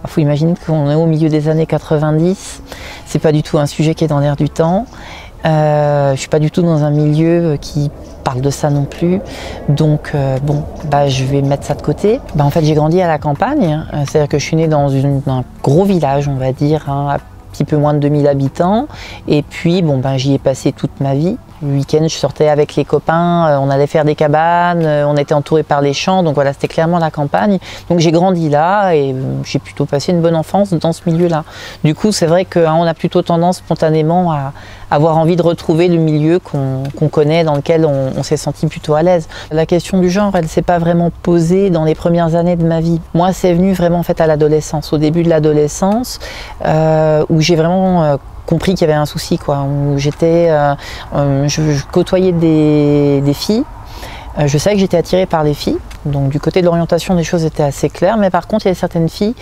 Il faut imaginer qu'on est au milieu des années 90, c'est pas du tout un sujet qui est dans l'air du temps. Je suis pas du tout dans un milieu qui parle de ça non plus, donc je vais mettre ça de côté. En fait, j'ai grandi à la campagne, c'est-à-dire que je suis née dans un gros village, on va dire, un petit peu moins de 2000 habitants, et puis j'y ai passé toute ma vie. Le week-end, je sortais avec les copains, on allait faire des cabanes, on était entouré par les champs, donc voilà, c'était clairement la campagne. Donc j'ai grandi là et j'ai plutôt passé une bonne enfance dans ce milieu-là. Du coup, c'est vrai qu'on a plutôt tendance spontanément à avoir envie de retrouver le milieu qu'on connaît, dans lequel on s'est senti plutôt à l'aise. La question du genre, elle ne s'est pas vraiment posée dans les premières années de ma vie. Moi, c'est venu vraiment en fait à l'adolescence, au début de l'adolescence, où j'ai vraiment compris qu'il y avait un souci, où je côtoyais des filles. Je savais que j'étais attirée par les filles, donc du côté de l'orientation des choses étaient assez claires, mais par contre il y avait certaines filles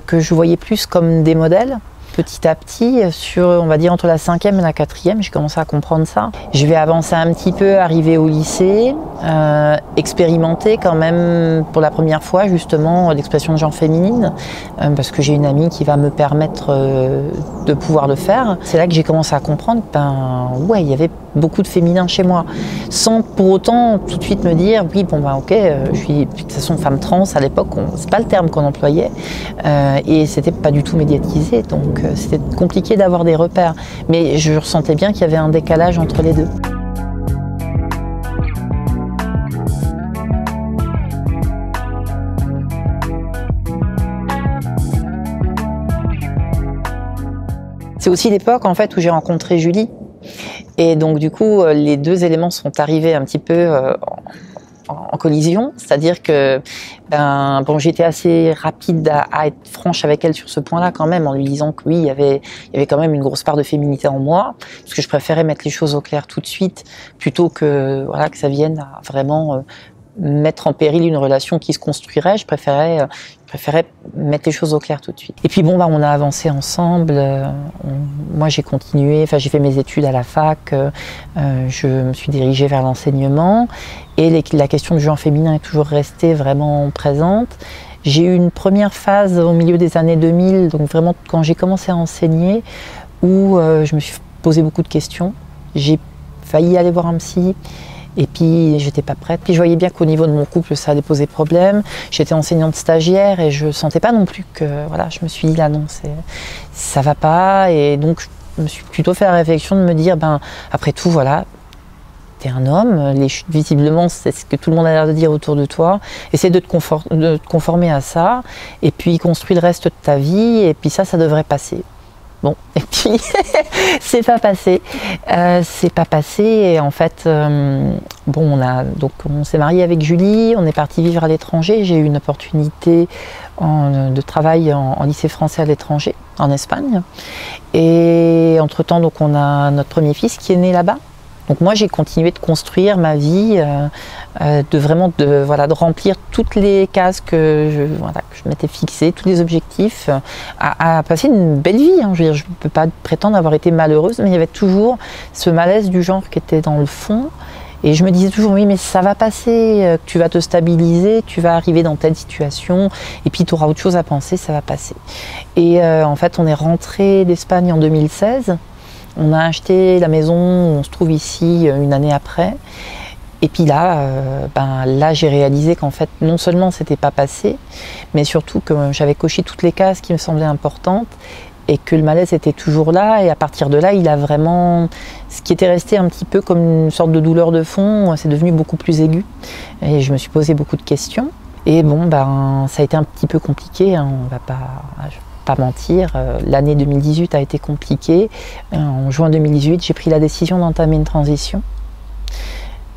que je voyais plus comme des modèles. Petit à petit, on va dire entre la 5e et la 4e, j'ai commencé à comprendre ça. Je vais avancer un petit peu, arriver au lycée, expérimenter quand même pour la première fois justement l'expression de genre féminine, parce que j'ai une amie qui va me permettre de pouvoir le faire. C'est là que j'ai commencé à comprendre il y avait beaucoup de féminin chez moi, sans pour autant tout de suite me dire oui ok, je suis de toute façon femme trans à l'époque, c'est pas le terme qu'on employait, et c'était pas du tout médiatisé, donc c'était compliqué d'avoir des repères, mais je ressentais bien qu'il y avait un décalage entre les deux. C'est aussi l'époque en fait où j'ai rencontré Julie. Et donc du coup, les deux éléments sont arrivés un petit peu en collision, c'est-à-dire que j'étais assez rapide à être franche avec elle sur ce point-là quand même, en lui disant que oui, il y avait quand même une grosse part de féminité en moi, parce que je préférais mettre les choses au clair tout de suite, plutôt que ça vienne à vraiment mettre en péril une relation qui se construirait. Je préférais mettre les choses au clair tout de suite. Et puis on a avancé ensemble. Moi j'ai continué, j'ai fait mes études à la fac, je me suis dirigée vers l'enseignement et la question du genre féminin est toujours restée vraiment présente. J'ai eu une première phase au milieu des années 2000, donc vraiment quand j'ai commencé à enseigner, où je me suis posé beaucoup de questions. J'ai failli aller voir un psy. Et puis j'étais pas prête. Puis je voyais bien qu'au niveau de mon couple, ça allait poser problème. J'étais enseignante stagiaire et je sentais pas non plus que je me suis dit là non, ça va pas. Et donc je me suis plutôt fait la réflexion de me dire après tout t'es un homme, visiblement c'est ce que tout le monde a l'air de dire autour de toi. Essaie de te conformer à ça et puis construis le reste de ta vie et puis ça devrait passer. Bon, et puis c'est pas passé. Et en fait, on s'est marié avec Julie, on est parti vivre à l'étranger. J'ai eu une opportunité de travail en lycée français à l'étranger, en Espagne. Et entre-temps, on a notre premier fils qui est né là-bas. Donc moi j'ai continué de construire ma vie, de remplir toutes les cases que je m'étais fixées, tous les objectifs, à passer une belle vie. Je ne peux pas prétendre avoir été malheureuse, mais il y avait toujours ce malaise du genre qui était dans le fond. Et je me disais toujours, oui, mais ça va passer, tu vas te stabiliser, tu vas arriver dans telle situation, et puis tu auras autre chose à penser, ça va passer. Et en fait, on est rentré d'Espagne en 2016. On a acheté la maison où on se trouve ici une année après. Et puis là j'ai réalisé qu'en fait, non seulement c'était pas passé, mais surtout que j'avais coché toutes les cases qui me semblaient importantes et que le malaise était toujours là. Et à partir de là, il a vraiment... Ce qui était resté un petit peu comme une sorte de douleur de fond, c'est devenu beaucoup plus aigu. Et je me suis posé beaucoup de questions. Et ça a été un petit peu compliqué, on va pas mentir, l'année 2018 a été compliquée. En juin 2018, j'ai pris la décision d'entamer une transition.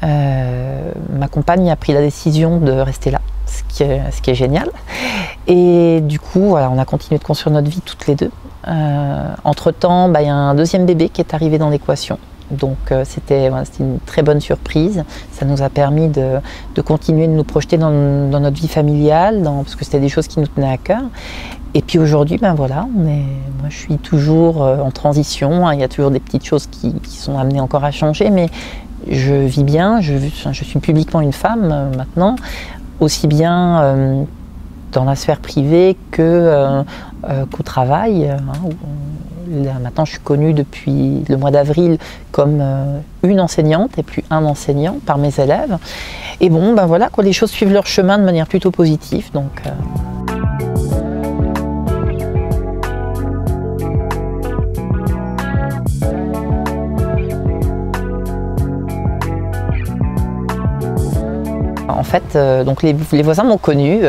Ma compagne a pris la décision de rester là, ce qui est génial. Et du coup, on a continué de construire notre vie toutes les deux. Entre-temps, y a un deuxième bébé qui est arrivé dans l'équation. Donc c'était une très bonne surprise. Ça nous a permis de continuer de nous projeter dans notre vie familiale, parce que c'était des choses qui nous tenaient à cœur. Et puis aujourd'hui, moi je suis toujours en transition. Il y a toujours des petites choses qui sont amenées encore à changer, mais je vis bien. Je suis publiquement une femme maintenant, aussi bien dans la sphère privée qu'au travail. Là, maintenant, je suis connue depuis le mois d'avril comme une enseignante et plus un enseignant par mes élèves. Et bon, ben voilà, les choses suivent leur chemin de manière plutôt positive. Donc, en fait, donc les voisins m'ont connu,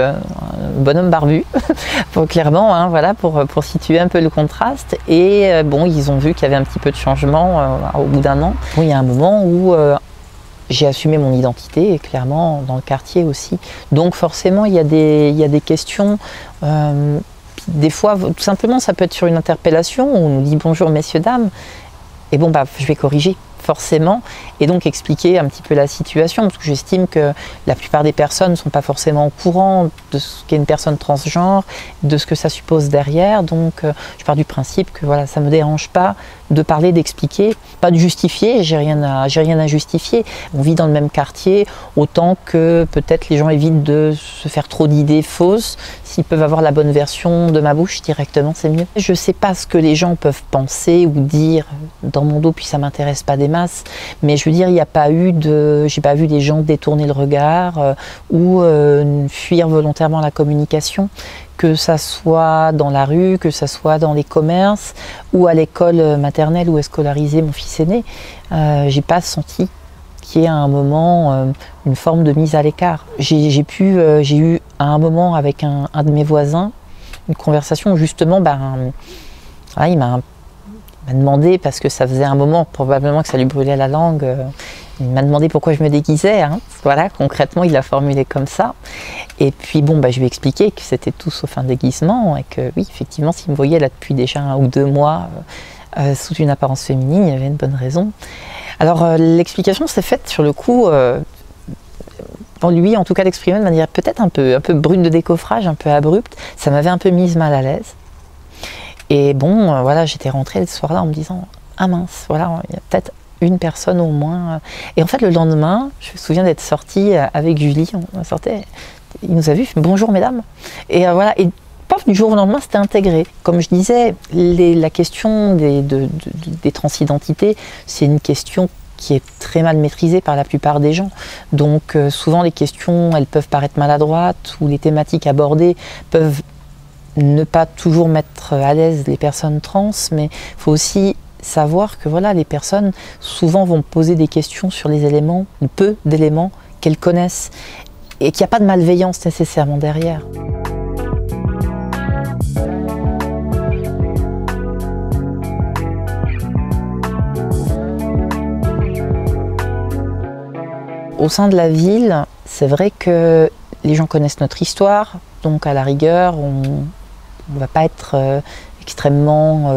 bonhomme barbu, clairement, hein, voilà, pour situer un peu le contraste. Et bon, ils ont vu qu'il y avait un petit peu de changement au bout d'un an. Bon, il y a un moment où j'ai assumé mon identité, et clairement dans le quartier aussi. Donc forcément, il y a des questions. Des fois, tout simplement, ça peut être sur une interpellation où on nous dit bonjour messieurs, dames. Et bon, bah, je vais corriger forcément et donc expliquer un petit peu la situation, parce que j'estime que la plupart des personnes ne sont pas forcément au courant de ce qu'est une personne transgenre, de ce que ça suppose derrière. Donc je pars du principe que voilà, ça ne me dérange pas de parler, d'expliquer, pas de justifier, j'ai rien à justifier. On vit dans le même quartier, autant que peut-être les gens évitent de se faire trop d'idées fausses. S'ils peuvent avoir la bonne version de ma bouche directement, c'est mieux. Je ne sais pas ce que les gens peuvent penser ou dire dans mon dos, puis ça ne m'intéresse pas des masses, mais je veux dire, il n'y a pas eu j'ai pas vu des gens détourner le regard ou fuir volontairement la communication, que ça soit dans la rue, que ça soit dans les commerces ou à l'école maternelle où est scolarisé mon fils aîné. J'ai pas senti qu'il y ait à un moment une forme de mise à l'écart. J'ai eu à un moment avec un de mes voisins une conversation où justement voilà, il m'a demandé, parce que ça faisait un moment probablement que ça lui brûlait la langue, il m'a demandé pourquoi je me déguisais, hein. Voilà, concrètement il l'a formulé comme ça. Et puis bon, je lui ai expliqué que c'était tout sauf un déguisement et que oui, effectivement, s'il me voyait là depuis déjà 1 ou 2 mois sous une apparence féminine, il y avait une bonne raison. Alors l'explication s'est faite sur le coup, pour lui en tout cas l'exprimer de manière peut-être un peu brune de décoffrage, un peu abrupte. Ça m'avait un peu mise mal à l'aise. Et bon, voilà, j'étais rentrée ce soir-là en me disant « Ah mince, voilà, il y a peut-être une personne au moins. » Et en fait, le lendemain, je me souviens d'être sortie avec Julie, on sortait, il nous a vus, « Bonjour mesdames ». Et voilà, et paf, du jour au lendemain, c'était intégré. Comme je disais, la question des transidentités, c'est une question qui est très mal maîtrisée par la plupart des gens. Donc souvent, les questions, elles peuvent paraître maladroites ou les thématiques abordées peuvent ne pas toujours mettre à l'aise les personnes trans, mais il faut aussi savoir que voilà, les personnes souvent vont poser des questions sur les éléments, ou peu d'éléments qu'elles connaissent, et qu'il n'y a pas de malveillance nécessairement derrière. Au sein de la ville, c'est vrai que les gens connaissent notre histoire, donc à la rigueur, on ne va pas être extrêmement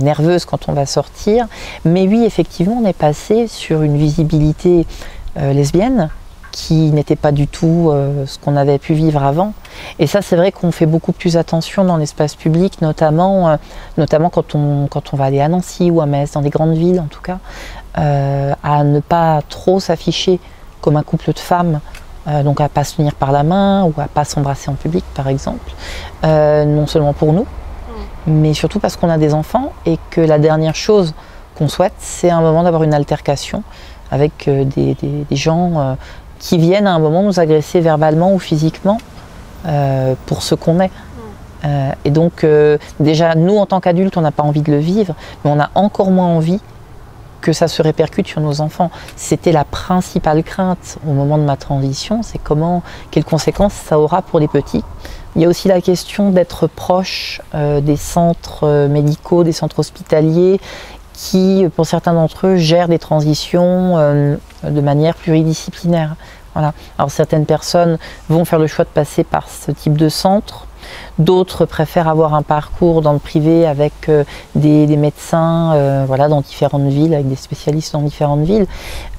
nerveuse quand on va sortir. Mais oui, effectivement, on est passé sur une visibilité lesbienne qui n'était pas du tout ce qu'on avait pu vivre avant. Et ça, c'est vrai qu'on fait beaucoup plus attention dans l'espace public, notamment quand on va aller à Nancy ou à Metz, dans des grandes villes en tout cas, à ne pas trop s'afficher comme un couple de femmes, donc à ne pas se tenir par la main ou à ne pas s'embrasser en public par exemple, non seulement pour nous, mais surtout parce qu'on a des enfants et que la dernière chose qu'on souhaite, c'est un moment d'avoir une altercation avec des gens qui viennent à un moment nous agresser verbalement ou physiquement pour ce qu'on est. Et donc déjà nous en tant qu'adultes on n'a pas envie de le vivre, mais on a encore moins envie que ça se répercute sur nos enfants. C'était la principale crainte au moment de ma transition, c'est quelles conséquences ça aura pour les petits. Il y a aussi la question d'être proche des centres médicaux, des centres hospitaliers qui, pour certains d'entre eux, gèrent des transitions de manière pluridisciplinaire. Voilà. Alors certaines personnes vont faire le choix de passer par ce type de centre, d'autres préfèrent avoir un parcours dans le privé avec des médecins voilà, dans différentes villes, avec des spécialistes dans différentes villes.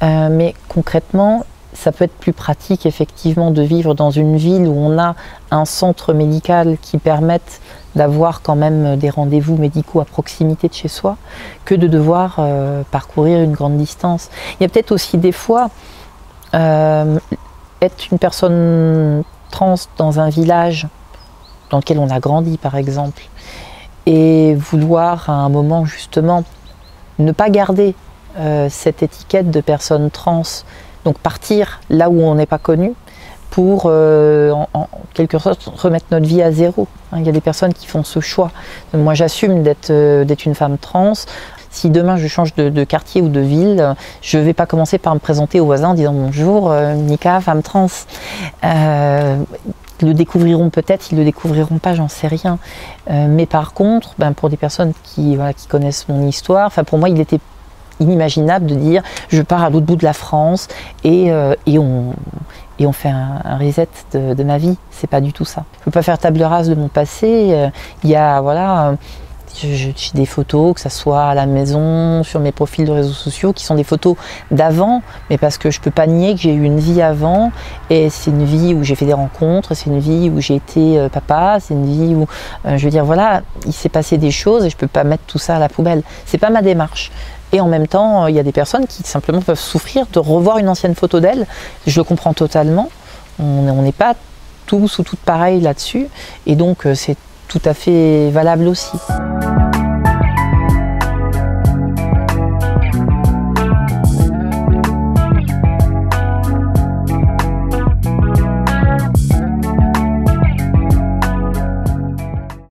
Mais concrètement, ça peut être plus pratique effectivement de vivre dans une ville où on a un centre médical qui permette d'avoir quand même des rendez-vous médicaux à proximité de chez soi, que de devoir parcourir une grande distance. Il y a peut-être aussi des fois, être une personne trans dans un village dans lequel on a grandi par exemple. Et vouloir à un moment justement ne pas garder cette étiquette de personne trans, donc partir là où on n'est pas connu pour en quelque sorte remettre notre vie à zéro. Il y a des personnes qui font ce choix. Moi j'assume d'être une femme trans. Si demain je change de quartier ou de ville, je ne vais pas commencer par me présenter aux voisins en disant bonjour, Nika, femme trans. Ils le découvriront peut-être, ils ne le découvriront pas, j'en sais rien. Mais par contre, pour des personnes qui connaissent mon histoire, pour moi il était inimaginable de dire je pars à l'autre bout de la France et on fait un reset de ma vie. C'est pas du tout ça. Je ne peux pas faire table rase de mon passé. Il y a j'ai des photos, que ce soit à la maison, sur mes profils de réseaux sociaux, qui sont des photos d'avant, mais parce que je ne peux pas nier que j'ai eu une vie avant, et c'est une vie où j'ai fait des rencontres, c'est une vie où j'ai été papa, c'est une vie où, je veux dire, voilà, il s'est passé des choses et je ne peux pas mettre tout ça à la poubelle. C'est pas ma démarche. Et en même temps, il y a des personnes qui simplement peuvent souffrir de revoir une ancienne photo d'elle. Je le comprends totalement. On n'est pas tous ou toutes pareilles là-dessus, et donc c'est tout à fait valable aussi.